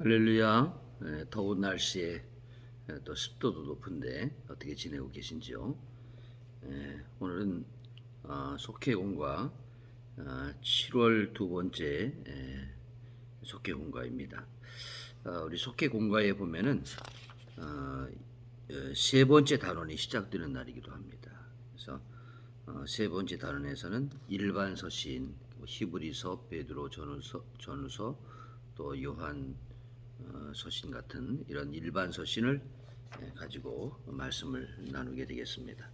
할렐루야. 더운 날씨에 또 습도도 높은데 어떻게 지내고 계신지요? 오늘은 속회공과 7월 두 번째 속회공과입니다. 우리 속회공과에 보면은 세 번째 단원이 시작되는 날이기도 합니다. 그래서 세 번째 단원에서는 일반 서신, 히브리서, 베드로 전후서, 또 요한 서신 같은 이런 일반 서신을 가지고 말씀을 나누게 되겠습니다.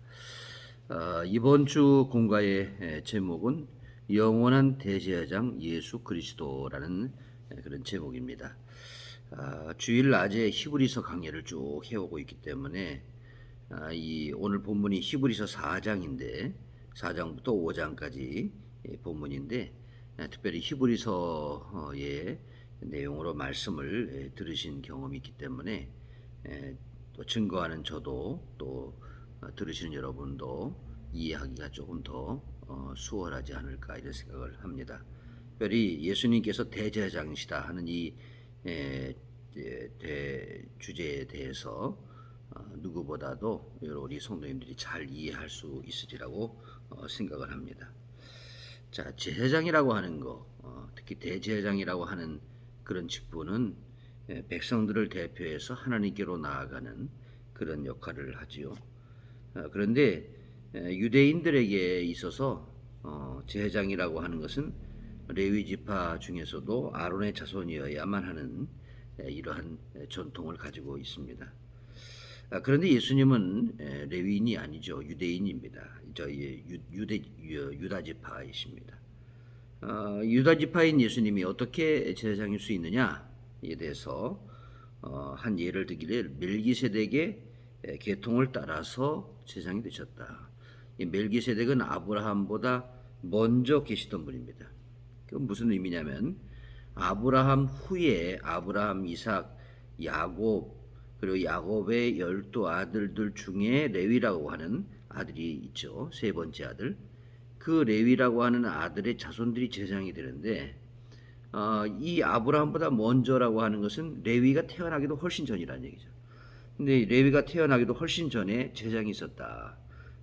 이번 주 공과의 제목은 영원한 대제사장 예수 그리스도라는 그런 제목입니다. 주일 낮에 히브리서 강해를 쭉 해오고 있기 때문에 이 오늘 본문이 히브리서 4장인데 4장부터 5장까지 본문인데 특별히 히브리서의 내용으로 말씀을 들으신 경험이 있기 때문에 또 증거하는 저도 또 들으시는 여러분도 이해하기가 조금 더 수월하지 않을까 이런 생각을 합니다. 특별히 예수님께서 대제사장이시다 하는 이 주제에 대해서 누구보다도 우리 성도님들이 잘 이해할 수 있으리라고 생각을 합니다. 자, 제사장이라고 하는 거, 특히 대제사장이라고 하는 그런 직분은 백성들을 대표해서 하나님께로 나아가는 그런 역할을 하지요. 그런데 유대인들에게 있어서 제사장이라고 하는 것은 레위 지파 중에서도 아론의 자손이어야만 하는 이러한 전통을 가지고 있습니다. 그런데 예수님은 레위인이 아니죠. 유대인입니다. 저희 유다 지파이십니다. 유다 지파인 예수님이 어떻게 제사장일 수 있느냐에 대해서 한 예를 들기를 멜기세덱의 계통을 따라서 제사장이 되셨다. 이 멜기세덱은 아브라함보다 먼저 계시던 분입니다. 그건 무슨 의미냐면 아브라함 후에 아브라함, 이삭, 야곱 그리고 야곱의 12아들들 중에 레위라고 하는 아들이 있죠. 세 번째 아들. 그 레위라고 하는 아들의 자손들이 제사장이 되는데 이 아브라함보다 먼저라고 하는 것은 레위가 태어나기도 훨씬 전이라는 얘기죠. 근데 레위가 태어나기도 훨씬 전에 제사장이 있었다.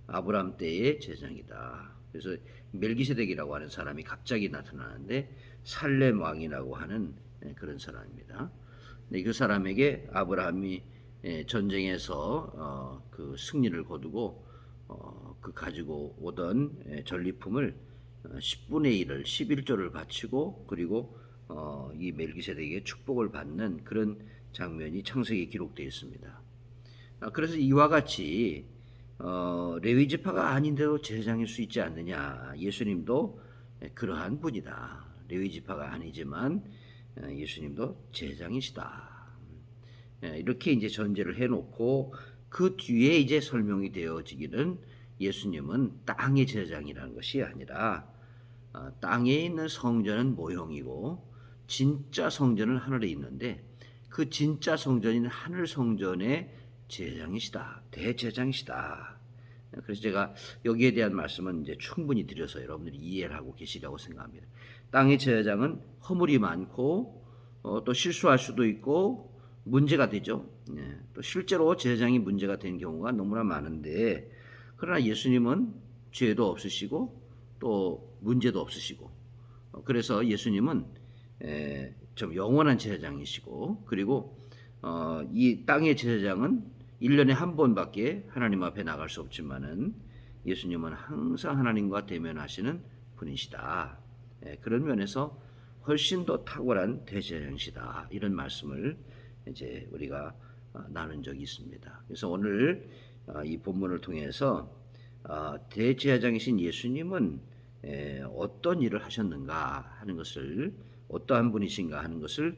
아브라함 때의 제사장이다. 그래서 멜기세덱이라고 하는 사람이 갑자기 나타나는데 살렘 왕이라고 하는 그런 사람입니다. 그 사람에게 아브라함이 전쟁에서 그 승리를 거두고 그 가지고 오던 전리품을 10분의 1을 11조를 바치고 그리고 이 멜기세덱에게 축복을 받는 그런 장면이 창세기에 기록되어 있습니다. 그래서 이와 같이 레위 지파가 아닌데도 제사장일 수 있지 않느냐. 예수님도 그러한 분이다. 레위 지파가 아니지만 예수님도 제사장이시다. 이렇게 이제 전제를 해놓고 그 뒤에 이제 설명이 되어지기는 예수님은 땅의 제사장이라는 것이 아니라 땅에 있는 성전은 모형이고 진짜 성전은 하늘에 있는데 그 진짜 성전인 하늘 성전의 제사장이시다. 대제사장이시다. 그래서 제가 여기에 대한 말씀은 이제 충분히 드려서 여러분들이 이해를 하고 계시리라고 생각합니다. 땅의 제사장은 허물이 많고 또 실수할 수도 있고 문제가 되죠. 또 실제로 제사장이 문제가 된 경우가 너무나 많은데 그러나 예수님은 죄도 없으시고 또 문제도 없으시고 그래서 예수님은 좀 영원한 제사장이시고 그리고 이 땅의 제사장은 1년에 한 번밖에 하나님 앞에 나갈 수 없지만은 예수님은 항상 하나님과 대면하시는 분이시다. 그런 면에서 훨씬 더 탁월한 대제사장이시다. 이런 말씀을 이제 우리가 나눈 적이 있습니다. 그래서 오늘 이 본문을 통해서 대제사장이신 예수님은 어떤 일을 하셨는가 하는 것을 어떠한 분이신가 하는 것을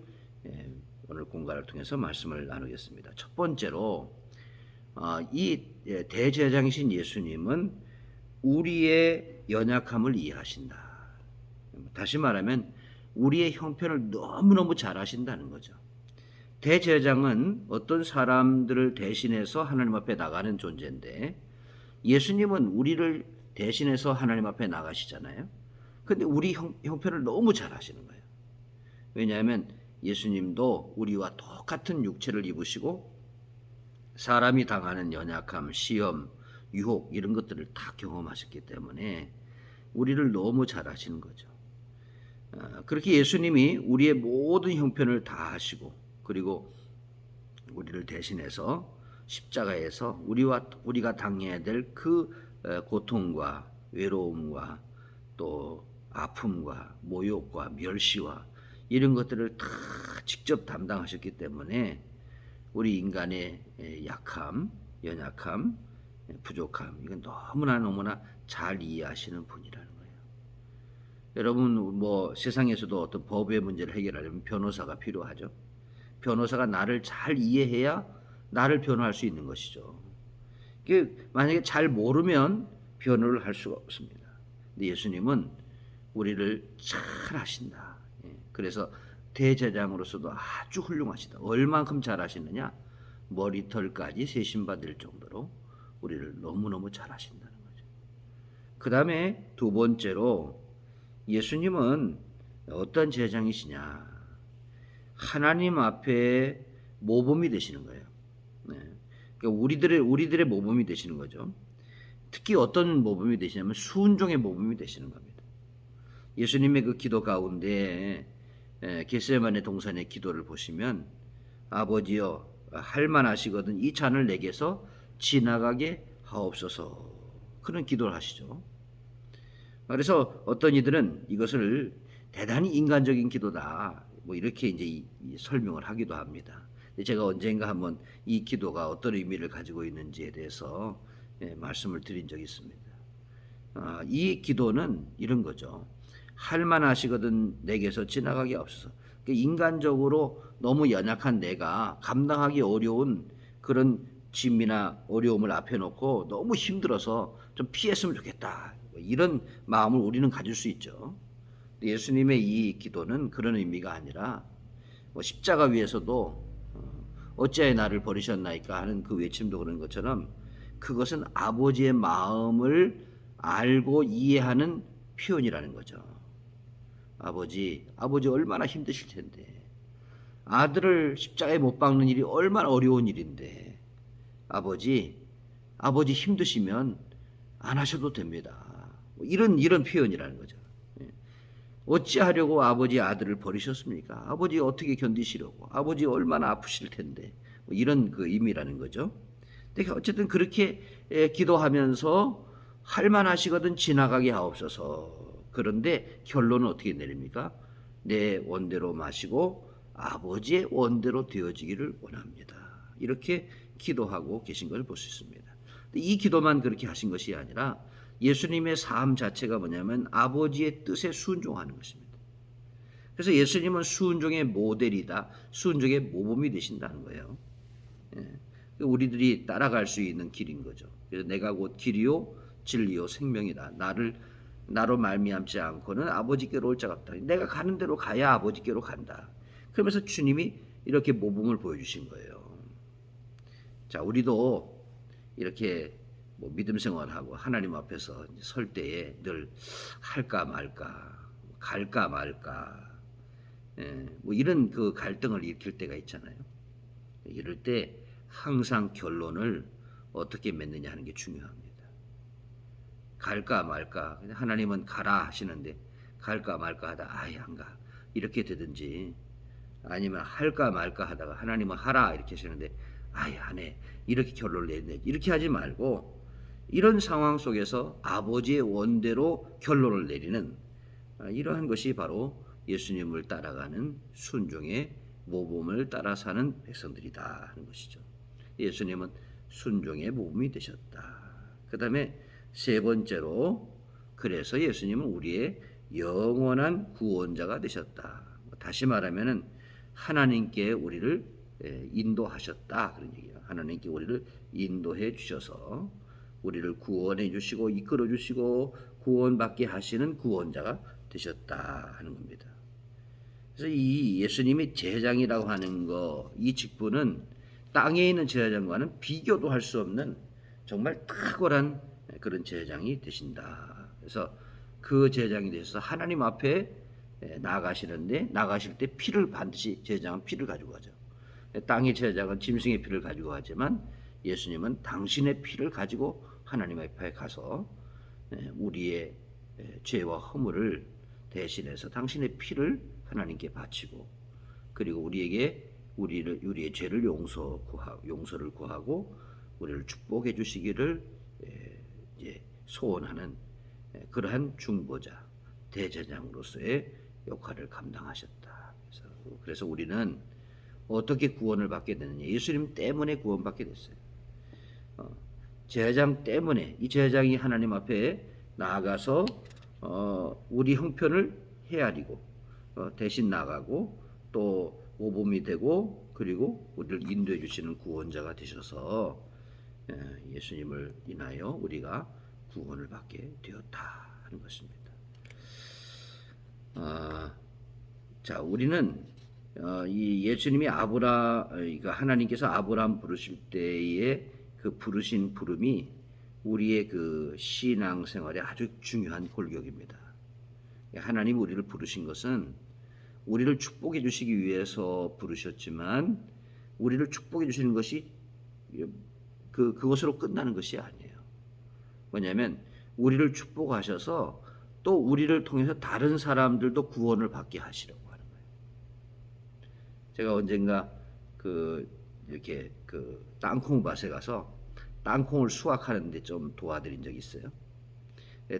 오늘 공간을 통해서 말씀을 나누겠습니다. 첫 번째로 이 대제사장이신 예수님은 우리의 연약함을 이해하신다. 다시 말하면 우리의 형편을 너무너무 잘 아신다는 거죠. 대제사장은 어떤 사람들을 대신해서 하나님 앞에 나가는 존재인데 예수님은 우리를 대신해서 하나님 앞에 나가시잖아요. 근데 우리 형편을 너무 잘 아시는 거예요. 왜냐하면 예수님도 우리와 똑같은 육체를 입으시고 사람이 당하는 연약함, 시험, 유혹 이런 것들을 다 경험하셨기 때문에 우리를 너무 잘 아시는 거죠. 그렇게 예수님이 우리의 모든 형편을 다 하시고 그리고 우리를 대신해서 십자가에서 우리가 당해야 될 그 고통과 외로움과 또 아픔과 모욕과 멸시와 이런 것들을 다 직접 담당하셨기 때문에 우리 인간의 약함, 연약함, 부족함 이건 너무나 잘 이해하시는 분이라는 거예요. 여러분 뭐 세상에서도 어떤 법의 문제를 해결하려면 변호사가 필요하죠. 변호사가 나를 잘 이해해야 나를 변호할 수 있는 것이죠. 만약에 잘 모르면 변호를 할 수가 없습니다. 근데 예수님은 우리를 잘 아신다. 그래서 대제사장으로서도 아주 훌륭하시다. 얼만큼 잘 아시느냐? 머리털까지 세심받을 정도로 우리를 너무너무 잘 아신다는 거죠. 그 다음에 두 번째로 예수님은 어떤 제사장이시냐? 하나님 앞에 모범이 되시는 거예요. 그러니까 우리들의 모범이 되시는 거죠. 특히 어떤 모범이 되시냐면 순종의 모범이 되시는 겁니다. 예수님의 그 기도 가운데 겟세마네 동산의 기도를 보시면 아버지여 할만하시거든 이 잔을 내게서 지나가게 하옵소서 그런 기도를 하시죠. 그래서 어떤 이들은 이것을 대단히 인간적인 기도다 뭐 이렇게 이제 설명을 하기도 합니다. 제가 언젠가 한번 이 기도가 어떤 의미를 가지고 있는지에 대해서 말씀을 드린 적이 있습니다. 이 기도는 이런 거죠. 할만하시거든 내게서 지나가게 없어서 인간적으로 너무 연약한 내가 감당하기 어려운 그런 짐이나 어려움을 앞에 놓고 너무 힘들어서 좀 피했으면 좋겠다 이런 마음을 우리는 가질 수 있죠. 예수님의 이 기도는 그런 의미가 아니라 십자가 위에서도 어찌하여 나를 버리셨나이까 하는 그 외침도 그런 것처럼 그것은 아버지의 마음을 알고 이해하는 표현이라는 거죠. 아버지 얼마나 힘드실 텐데 아들을 십자가에 못 박는 일이 얼마나 어려운 일인데 아버지 힘드시면 안 하셔도 됩니다. 이런 표현이라는 거죠. 어찌하려고 아버지 아들을 버리셨습니까? 아버지 어떻게 견디시려고? 아버지 얼마나 아프실 텐데 이런 그 의미라는 거죠. 근데 어쨌든 그렇게 기도하면서 할만하시거든 지나가게 하옵소서. 그런데 결론은 어떻게 내립니까? 내 원대로 마시고 아버지의 원대로 되어지기를 원합니다. 이렇게 기도하고 계신 것을 볼 수 있습니다. 이 기도만 그렇게 하신 것이 아니라 예수님의 삶 자체가 뭐냐면 아버지의 뜻에 순종하는 것입니다. 그래서 예수님은 순종의 모델이다. 순종의 모범이 되신다는 거예요. 우리들이 따라갈 수 있는 길인 거죠. 그래서 내가 곧 길이요 진리요 생명이다. 나로 말미암지 않고는 아버지께로 올 자가 없다. 내가 가는 대로 가야 아버지께로 간다. 그러면서 주님이 이렇게 모범을 보여주신 거예요. 자, 우리도 이렇게 믿음 생활하고 하나님 앞에서 설 때에 늘 할까 말까, 갈까 말까, 이런 그 갈등을 일으킬 때가 있잖아요. 이럴 때 항상 결론을 어떻게 맺느냐 하는 게 중요합니다. 갈까 말까, 하나님은 가라 하시는데 갈까 말까 하다 아예 안 가. 이렇게 되든지 아니면 할까 말까 하다가 하나님은 하라 이렇게 하시는데 아예 안 해. 이렇게 결론을 내는데 이렇게 하지 말고 이런 상황 속에서 아버지의 원대로 결론을 내리는 이러한 것이 바로 예수님을 따라가는 순종의 모범을 따라 사는 백성들이다 하는 것이죠. 예수님은 순종의 모범이 되셨다. 그 다음에 세 번째로 그래서 예수님은 우리의 영원한 구원자가 되셨다. 다시 말하면은 하나님께 우리를 인도하셨다 그런 얘기예요. 하나님께 우리를 인도해 주셔서 우리를 구원해 주시고 이끌어 주시고 구원받게 하시는 구원자가 되셨다 하는 겁니다. 그래서 이 예수님이 제사장이라고 하는 거, 이 직분은 땅에 있는 제사장과는 비교도 할 수 없는 정말 탁월한 그런 제사장이 되신다. 그래서 그 제사장이 되셔서 하나님 앞에 나아가시는데 나가실 때 피를 반드시 제사장은 피를 가지고 가죠. 땅의 제사장은 짐승의 피를 가지고 가지만 예수님은 당신의 피를 가지고 하나님 앞에 가서 우리의 죄와 허물을 대신해서 당신의 피를 하나님께 바치고 그리고 우리의 죄를 용서를 구하고 우리를 축복해 주시기를 이제 소원하는 그러한 중보자 대제사장으로서의 역할을 감당하셨다. 그래서 우리는 어떻게 구원을 받게 되느냐? 예수님 때문에 구원받게 됐어요. 제사장 때문에 이 제사장이 하나님 앞에 나아가서 우리 형편을 헤아리고 대신 나가고 또 모범이 되고 그리고 우리를 인도해 주시는 구원자가 되셔서 예수님을 인하여 우리가 구원을 받게 되었다 하는 것입니다. 자, 우리는 이 예수님이 하나님께서 아브라함 부르실 때의 그 부르신 부름이 우리의 그 신앙 생활에 아주 중요한 골격입니다. 하나님 우리를 부르신 것은 우리를 축복해 주시기 위해서 부르셨지만 우리를 축복해 주시는 것이 그것으로 끝나는 것이 아니에요. 왜냐하면 우리를 축복하셔서 또 우리를 통해서 다른 사람들도 구원을 받게 하시려고 하는 거예요. 제가 언젠가 이렇게 땅콩밭에 가서 땅콩을 수확하는데 좀 도와드린 적이 있어요.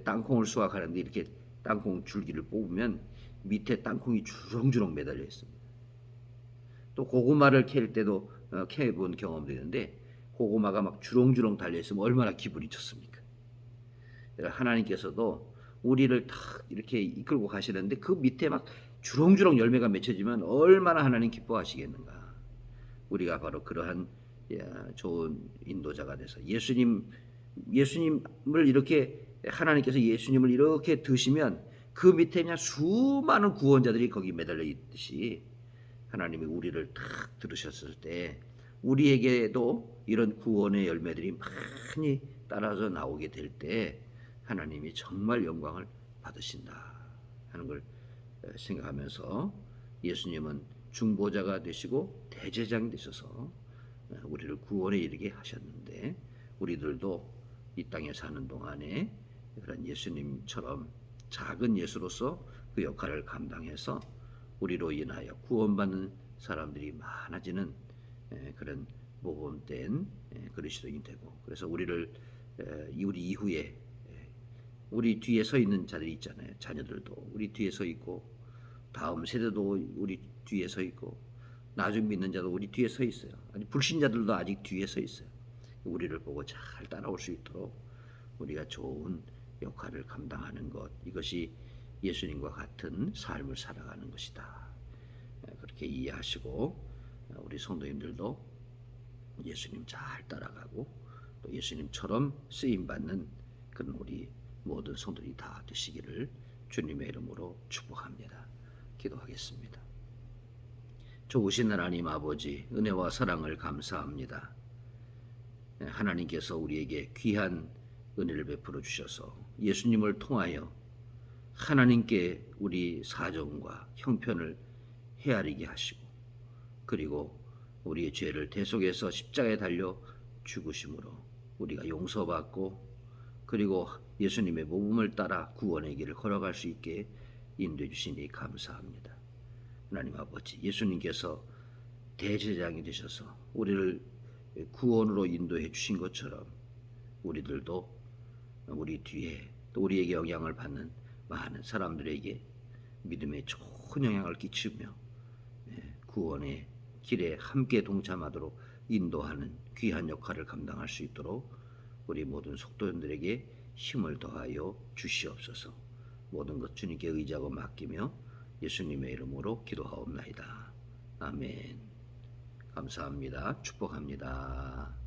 땅콩을 수확하는데 이렇게 땅콩 줄기를 뽑으면 밑에 땅콩이 주렁주렁 매달려 있습니다. 또 고구마를 캘 때도 캐본 경험도 있는데 고구마가 막 주렁주렁 달려 있으면 얼마나 기분이 좋습니까? 하나님께서도 우리를 탁 이렇게 이끌고 가시는데 그 밑에 막 주렁주렁 열매가 맺혀지면 얼마나 하나님 기뻐하시겠는가. 우리가 바로 그러한 좋은 인도자가 돼서 예수님을 이렇게 하나님께서 예수님을 이렇게 드시면 그 밑에 그냥 수많은 구원자들이 거기 매달려 있듯이 하나님이 우리를 탁 들으셨을 때 우리에게도 이런 구원의 열매들이 많이 따라서 나오게 될 때 하나님이 정말 영광을 받으신다 하는 걸 생각하면서 예수님은 중보자가 되시고 대제사장이 되셔서 우리를 구원에 이르게 하셨는데 우리들도 이 땅에 사는 동안에 그런 예수님처럼 작은 예수로서 그 역할을 감당해서 우리로 인하여 구원받는 사람들이 많아지는 그런 모범된 그리스도인이 되고 그래서 우리 이후에 우리 뒤에 서 있는 자들이 있잖아요. 자녀들도 우리 뒤에 서 있고 다음 세대도 우리 뒤에 서 있고 나중 믿는 자도 우리 뒤에 서 있어요. 아니 불신자들도 아직 뒤에 서 있어요. 우리를 보고 잘 따라올 수 있도록 우리가 좋은 역할을 감당하는 것 이것이 예수님과 같은 삶을 살아가는 것이다. 그렇게 이해하시고 우리 성도님들도 예수님 잘 따라가고 또 예수님처럼 쓰임받는 그런 우리 모든 성도들이 다 되시기를 주님의 이름으로 축복합니다. 기도하겠습니다. 좋으신 하나님 아버지 은혜와 사랑을 감사합니다. 하나님께서 우리에게 귀한 은혜를 베풀어 주셔서 예수님을 통하여 하나님께 우리 사정과 형편을 헤아리게 하시고 그리고 우리의 죄를 대속해서 십자가에 달려 죽으심으로 우리가 용서받고 그리고 예수님의 모범을 따라 구원의 길을 걸어갈 수 있게 인도해 주시니 감사합니다. 하나님 아버지 예수님께서 대제사장이 되셔서 우리를 구원으로 인도해 주신 것처럼 우리들도 우리 뒤에 또 우리에게 영향을 받는 많은 사람들에게 믿음의 좋은 영향을 끼치며 구원의 길에 함께 동참하도록 인도하는 귀한 역할을 감당할 수 있도록 우리 모든 속도인들에게 힘을 더하여 주시옵소서. 모든 것 주님께 의지하고 맡기며 예수님의 이름으로 기도하옵나이다. 아멘. 감사합니다. 축복합니다.